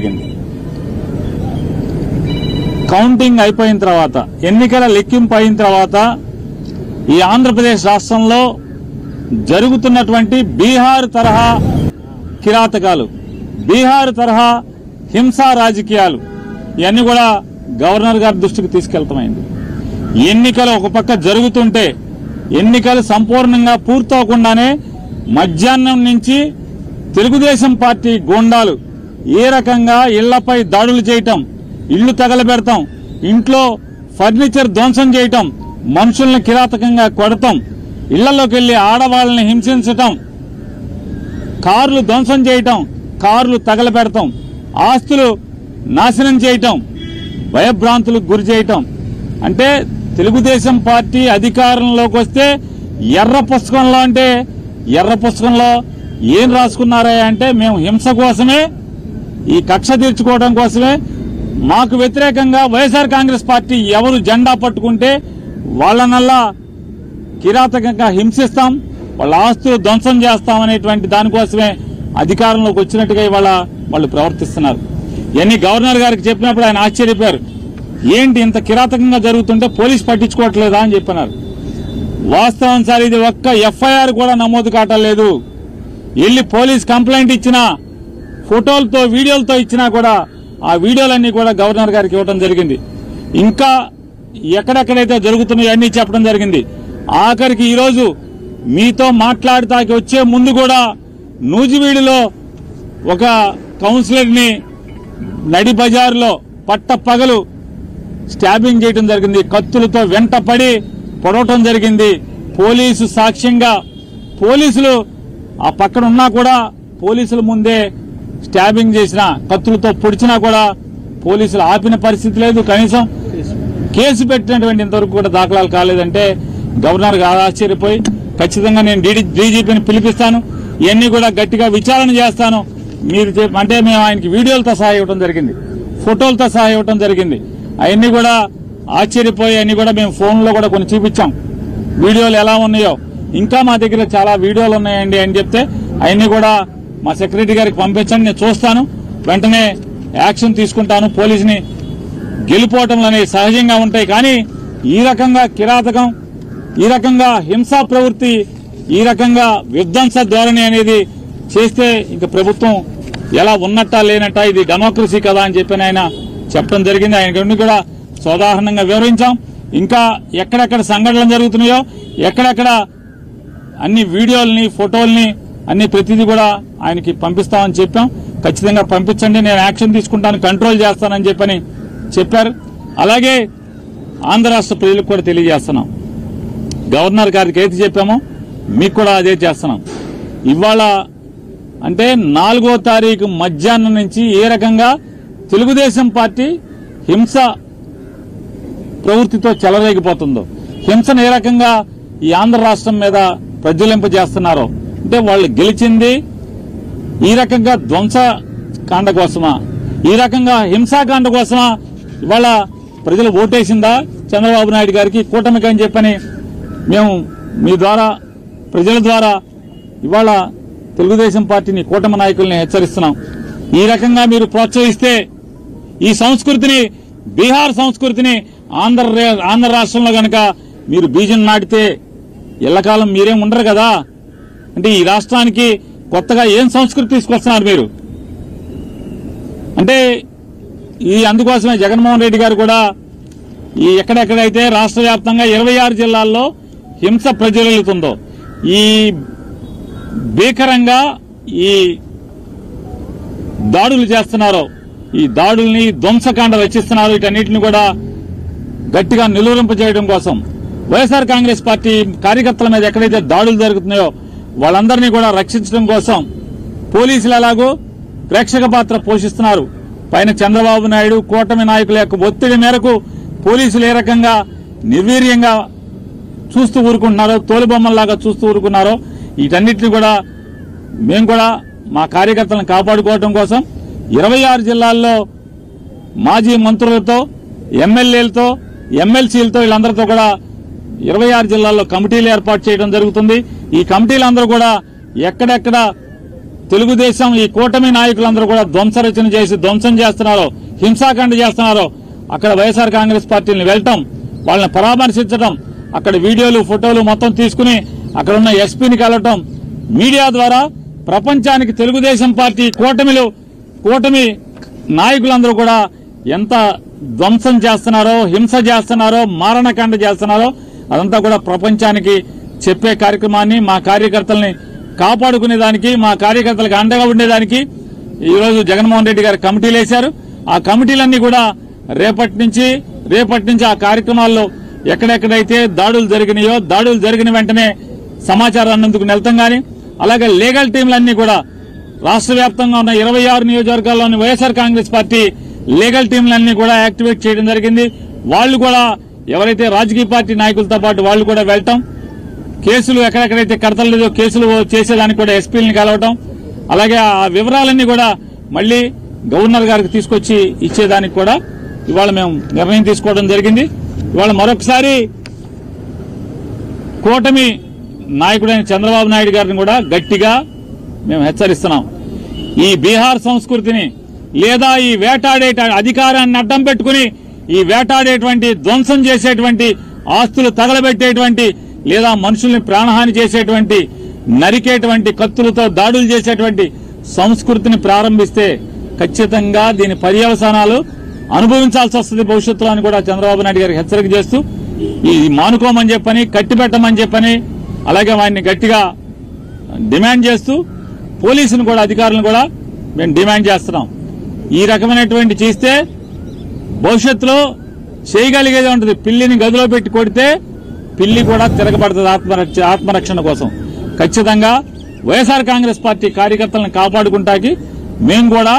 జరిగింది. కౌంటింగ్ అయిపోయిన తర్వాత, ఎన్నికల లెక్కింపు అయిన తర్వాత ఈ ఆంధ్రప్రదేశ్ రాష్ట్రంలో జరుగుతున్నటువంటి బీహార్ తరహా కిరాతకాలు, బీహార్ తరహా హింసా రాజకీయాలు ఇవన్నీ కూడా గవర్నర్ గారి దృష్టికి తీసుకెళ్తామైంది. ఎన్నికలు ఒక పక్క జరుగుతుంటే ఎన్నికలు సంపూర్ణంగా పూర్తవకుండానే మధ్యాహ్నం నుంచి తెలుగుదేశం పార్టీ గూండాలు ఏ రకంగా ఇళ్లపై దాడులు చేయటం, ఇళ్లు తగలబెడతాం, ఇంట్లో ఫర్నిచర్ ధ్వంసం చేయటం, మనుషుల్ని కిరాతకంగా కొడతాం, ఇళ్లలోకి వెళ్లి ఆడవాళ్ళని హింసించటం, కార్లు ధ్వంసం చేయటం, కార్లు తగలబెడతాం, ఆస్తులు నాశనం చేయటం, భయభ్రాంతులకు గురి చేయటం. అంటే తెలుగుదేశం పార్టీ అధికారంలోకి వస్తే ఎర్ర పుస్తకంలో, అంటే ఎర్ర పుస్తకంలో ఏం రాసుకున్నారా అంటే మేము హింస కోసమే, ఈ కక్ష తీర్చుకోవడం కోసమే, మాకు వ్యతిరేకంగా వైఎస్ఆర్ కాంగ్రెస్ పార్టీ ఎవరు జెండా పట్టుకుంటే వాళ్ళనల్లా కిరాతకంగా హింసిస్తాం, వాళ్ళ ఆస్తులు ధ్వంసం చేస్తామనేటువంటి దానికోసమే అధికారంలోకి వచ్చినట్టుగా ఇవాళ వాళ్ళు ప్రవర్తిస్తున్నారు. ఇవన్నీ గవర్నర్ గారికి చెప్పినప్పుడు ఆయన ఆశ్చర్యపోయారు. ఏంటి ఇంత కిరాతకంగా జరుగుతుంటే పోలీసు పట్టించుకోవట్లేదా అని చెప్పినారు. వాస్తవం సార్, ఇది ఒక్క ఎఫ్ఐఆర్ కూడా నమోదు కావట్లేదు. వెళ్ళి పోలీస్ కంప్లైంట్ ఇచ్చినా, ఫోటోలతో వీడియోలతో ఇచ్చినా కూడా ఆ వీడియోలన్నీ కూడా గవర్నర్ గారికి ఇవ్వడం జరిగింది. ఇంకా ఎక్కడెక్కడైతే జరుగుతున్నాయో అన్నీ చెప్పడం జరిగింది. ఆఖరికి ఈరోజు మీతో మాట్లాడటానికి వచ్చే ముందు కూడా నూజివీడులో ఒక కౌన్సిలర్ని నడి బజార్లో పట్టపగలు స్టాబింగ్ చేయడం జరిగింది. కత్తులతో వెంట పడి పొడవటం జరిగింది. పోలీసు సాక్ష్యంగా, పోలీసులు ఆ పక్కన ఉన్నా కూడా పోలీసుల ముందే స్టాబింగ్ చేసిన, కత్తులతో పొడిచినా కూడా పోలీసులు ఆపిన పరిస్థితి లేదు. కనీసం కేసు పెట్టినటువంటి ఇంతవరకు కూడా దాఖలాలు కాలేదంటే గవర్నర్ గారు ఆశ్చర్యపోయి ఖచ్చితంగా నేను డీజీపీని పిలిపిస్తాను, ఇవన్నీ కూడా గట్టిగా విచారణ చేస్తాను మీరు అంటే మేము ఆయనకి వీడియోలతో సహా ఇవ్వడం జరిగింది, ఫోటోలతో సహా ఇవ్వడం జరిగింది. అవన్నీ కూడా ఆశ్చర్యపోయి అన్ని కూడా మేము ఫోన్లో కూడా కొన్ని చూపించాం, వీడియోలు ఎలా ఉన్నాయో. ఇంకా మా దగ్గర చాలా వీడియోలు ఉన్నాయండి అని చెప్తే అవన్నీ కూడా మా సెక్రటరీ గారికి పంపించండి, నేను చూస్తాను, వెంటనే యాక్షన్ తీసుకుంటాను. పోలీసుని గెలిపోవటంలో అనేవి సహజంగా ఉంటాయి, కానీ ఈ రకంగా కిరాతకం, ఈ రకంగా హింసా ప్రవృత్తి, ఈ రకంగా విధ్వంస ధోరణి అనేది చేస్తే ఇంక ప్రభుత్వం ఎలా ఉన్నట్టా లేనట్టా, ఇది డెమోక్రసీ కదా అని చెప్పి ఆయన చెప్పడం జరిగింది. ఆయన కూడా సోదాహరణంగా వివరించాం. ఇంకా ఎక్కడెక్కడ సంఘటనలు జరుగుతున్నాయో, ఎక్కడెక్కడ అన్ని వీడియోల్ని, ఫోటోల్ని అన్ని ప్రతిదీ కూడా ఆయనకి పంపిస్తామని చెప్పాం. ఖచ్చితంగా పంపించండి, నేను యాక్షన్ తీసుకుంటాను, కంట్రోల్ చేస్తానని చెప్పని చెప్పారు. అలాగే ఆంధ్ర రాష్ట్ర ప్రజలకు కూడా తెలియజేస్తున్నాం, గవర్నర్ గారికి ఏది చెప్పామో మీకు కూడా అదే చేస్తున్నాం. ఇవాళ అంటే 4వ తారీఖు మధ్యాహ్నం నుంచి ఏ రకంగా తెలుగుదేశం పార్టీ హింస ప్రవృత్తితో చెలరేగిపోతుందో, హింసను ఏ రకంగా ఈ ఆంధ్ర రాష్ట్రం మీద ప్రజ్వలింపజేస్తున్నారో, అంటే వాళ్ళు గెలిచింది ఈ రకంగా ధ్వంసకాండ కోసమా, ఈ రకంగా హింసాకాండ కోసమా ఇవాళ ప్రజలు ఓటేసిందా చంద్రబాబు నాయుడు గారికి, కూటమికి అని చెప్పని మేము మీ ద్వారా, ప్రజల ద్వారా ఇవాళ తెలుగుదేశం పార్టీని, కూటమి నాయకుల్ని హెచ్చరిస్తున్నాం. ఈ రకంగా మీరు ప్రోత్సహిస్తే ఈ సంస్కృతిని, బీహార్ సంస్కృతిని ఆంధ్ర రాష్ట్రంలో గనక మీరు బీజం నాటితే ఎల్లకాలం మీరేం ఉండరు కదా. అంటే ఈ రాష్ట్రానికి కొత్తగా ఏం సంస్కృతి తీసుకొస్తున్నారు మీరు అంటే అందుకోసమే జగన్మోహన్ రెడ్డి గారు కూడా ఈ ఎక్కడెక్కడైతే రాష్ట్ర వ్యాప్తంగా 26 జిల్లాల్లో హింస ప్రజ్వలిస్తుందో, ఈ భీకరంగా ఈ దాడులు చేస్తున్నారో, ఈ దాడుల్ని ధ్వంసకాండ రచిస్తున్నారు, వీటన్నిటిని కూడా గట్టిగా నిలువరింపజేయడం కోసం, వైఎస్ఆర్ కాంగ్రెస్ పార్టీ కార్యకర్తల మీద ఎక్కడైతే దాడులు జరుగుతున్నాయో వాళ్ళందరినీ కూడా రక్షించడం కోసం పోలీసులు ఎలాగో ప్రేక్షక పాత్ర పోషిస్తున్నారు. పైన చంద్రబాబు నాయుడు, కూటమి నాయకుల యొక్క ఒత్తిడి మేరకు పోలీసులు ఏ రకంగా నిర్వీర్యంగా చూస్తూ ఊరుకుంటున్నారో, తోలుబొమ్మల్లాగా చూస్తూ ఊరుకున్నారో, వీటన్నిటిని కూడా మేము కూడా మా కార్యకర్తలను కాపాడుకోవడం కోసం 26 జిల్లాల్లో మాజీ మంత్రులతో, ఎమ్మెల్యేలతో, ఎమ్మెల్సీలతో వీళ్ళందరితో కూడా 26 జిల్లాల్లో కమిటీలు ఏర్పాటు చేయడం జరుగుతుంది. ఈ కమిటీలందరూ కూడా ఎక్కడెక్కడ తెలుగుదేశం ఈ కూటమి నాయకులందరూ కూడా ధ్వంసరచన చేసి ధ్వంసం చేస్తున్నారో, హింసాకాండ చేస్తున్నారో అక్కడ వైఎస్ఆర్ కాంగ్రెస్ పార్టీని వెళ్ళటం, వాళ్ళని పరామర్శించడం, అక్కడ వీడియోలు ఫోటోలు మొత్తం తీసుకుని అక్కడ ఉన్న ఎస్పీని కలవటం, మీడియా ద్వారా ప్రపంచానికి తెలుగుదేశం పార్టీ కూటమి నాయకులందరూ కూడా ఎంత ధ్వంసం చేస్తున్నారో, హింస చేస్తున్నారో, మారణకాండ చేస్తున్నారో అదంతా కూడా ప్రపంచానికి చెప్పే కార్యక్రమాన్ని, మా కార్యకర్తల్ని కాపాడుకునేదానికి, మా కార్యకర్తలకు అండగా ఉండేదానికి ఈరోజు జగన్మోహన్ రెడ్డి గారు కమిటీలు వేశారు. ఆ కమిటీలన్నీ కూడా రేపటి నుంచి ఆ కార్యక్రమాల్లో ఎక్కడెక్కడైతే దాడులు జరిగినాయో, దాడులు జరిగిన వెంటనే సమాచారాన్ని అందుకు వెళ్తాం గానీ, అలాగే లీగల్ టీంలన్నీ కూడా రాష్ట్ర వ్యాప్తంగా ఉన్న 26 నియోజకవర్గాల్లోని వైఎస్ఆర్ కాంగ్రెస్ పార్టీ లీగల్ టీంలన్నీ కూడా యాక్టివేట్ చేయడం జరిగింది. వాళ్ళు కూడా ఎవరైతే రాజకీయ పార్టీ నాయకులతో పాటు వాళ్ళు కూడా వెళ్తాం, కేసులు ఎక్కడెక్కడైతే కడతలేదో కేసులు చేసేదానికి కూడా ఎస్పీలని కలవటం, అలాగే ఆ వివరాలన్నీ కూడా మళ్లీ గవర్నర్ గారికి తీసుకొచ్చి ఇచ్చేదానికి కూడా ఇవాళ మేము నిర్ణయం తీసుకోవడం జరిగింది. ఇవాళ మరొకసారి కూటమి నాయకుడైన చంద్రబాబు నాయుడు గారిని కూడా గట్టిగా మేము హెచ్చరిస్తున్నాం. ఈ బీహార్ సంస్కృతిని లేదా ఈ వేటాడే అధికారాన్ని అడ్డం పెట్టుకుని ఈ వేటాడేటువంటి, ధ్వంసం చేసేటువంటి, ఆస్తులు తగలబెట్టేటువంటి లేదా మనుషుల్ని ప్రాణహాని చేసేటువంటి, నరికేటువంటి, కత్తులతో దాడులు చేసేటువంటి సంస్కృతిని ప్రారంభిస్తే ఖచ్చితంగా దీని పర్యవసానాలు అనుభవించాల్సి వస్తుంది భవిష్యత్తులో అని కూడా చంద్రబాబు నాయుడు గారికి హెచ్చరిక చేస్తూ ఈ మానుకోమని చెప్పని, కట్టిపెట్టమని చెప్పని, అలాగే వారిని గట్టిగా డిమాండ్ చేస్తూ పోలీసును కూడా, అధికారులను కూడా మేము డిమాండ్ చేస్తున్నాం. ఈ రకమైనటువంటి చేస్తే భవిష్యత్తులో చేయగలిగేది ఉంటుంది. పిల్లిని గదిలో పెట్టి కొడితే పిల్లి కూడా తిరగబడుతుంది ఆత్మరక్షణ కోసం. ఖచ్చితంగా వైఎస్ఆర్ కాంగ్రెస్ పార్టీ కార్యకర్తలను కాపాడుకుంటాకి మేము కూడా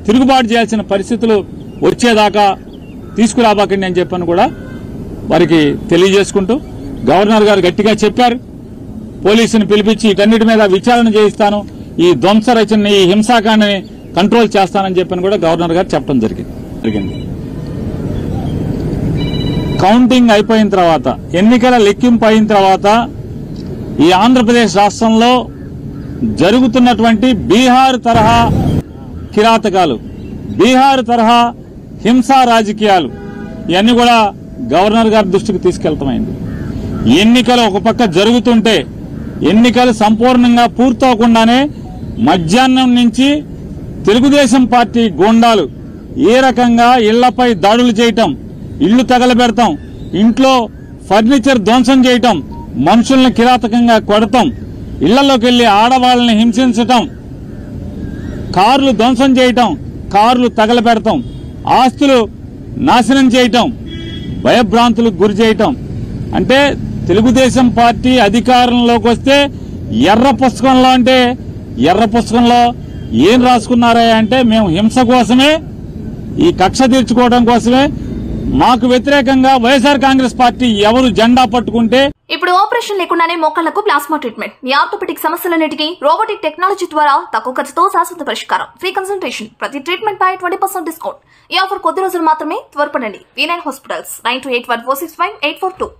తిరుగుబాటు చేయాల్సిన పరిస్థితులు వచ్చేదాకా తీసుకురాబాకండి అని చెప్పని కూడా వారికి తెలియజేసుకుంటూ, గవర్నర్ గారు గట్టిగా చెప్పారు, పోలీసుని పిలిపించి వీటన్నిటి మీద విచారణ చేయిస్తాను, ఈ ధ్వంస రచనని, ఈ హింసాకాండని కంట్రోల్ చేస్తానని చెప్పని కూడా గవర్నర్ గారు చెప్పడం జరిగింది. కౌంటింగ్ అయిపోయిన తర్వాత, ఎన్నికల లెక్కింపు అయిన తర్వాత ఈ ఆంధ్రప్రదేశ్ రాష్ట్రంలో జరుగుతున్నటువంటి బీహార్ తరహా కిరాతకాలు, బీహార్ తరహా హింసా రాజకీయాలు ఇవన్నీ కూడా గవర్నర్ గారి దృష్టికి తీసుకెళ్తామైంది. ఎన్నికలు ఒక పక్క జరుగుతుంటే, ఎన్నికలు సంపూర్ణంగా పూర్తవకుండానే మధ్యాహ్నం నుంచి తెలుగుదేశం పార్టీ గూండాలు ఏ రకంగా ఇళ్లపై దాడులు చేయటం, ఇళ్లు తగలబెడతాం, ఇంట్లో ఫర్నిచర్ ధ్వంసం చేయటం, మనుషుల్ని కిరాతకంగా కొడతాం, ఇళ్లలోకి వెళ్లి ఆడవాళ్ళని హింసించటం, కార్లు ధ్వంసం చేయటం, కార్లు తగలబెడతాం, ఆస్తులు నాశనం చేయటం, భయభ్రాంతులకు గురి చేయటం. అంటే తెలుగుదేశం పార్టీ అధికారంలోకి వస్తే ఎర్ర పుస్తకంలో ఏం రాసుకున్నారా అంటే, మేము హింస కోసమే, ఈ కక్ష తీర్చుకోవడం కోసమే, మాకు వ్యతిరేకంగా వైఎస్ఆర్ కాంగ్రెస్ పార్టీ ఎవరు జెండా పట్టుకుంటే. ఇప్పుడు ఆపరేషన్ లేకుండానే మోకాళ్లకు ప్లాస్మా ట్రీట్మెంట్, మీ ఆర్థోపెటిక్ సమస్యలన్నిటికీ రోబోటిక్ టెక్నాలజీ ద్వారా తక్కువ ఖర్చుతో శాశ్వత పరిష్కారం, ఫ్రీ కన్సల్టేషన్, ప్రతి ట్రీట్మెంట్ పై 20% డిస్కౌంట్. ఈ ఆఫర్ కొద్ది రోజులు మాత్రమే, త్వరపడండి. V9 hospitals 9281465842.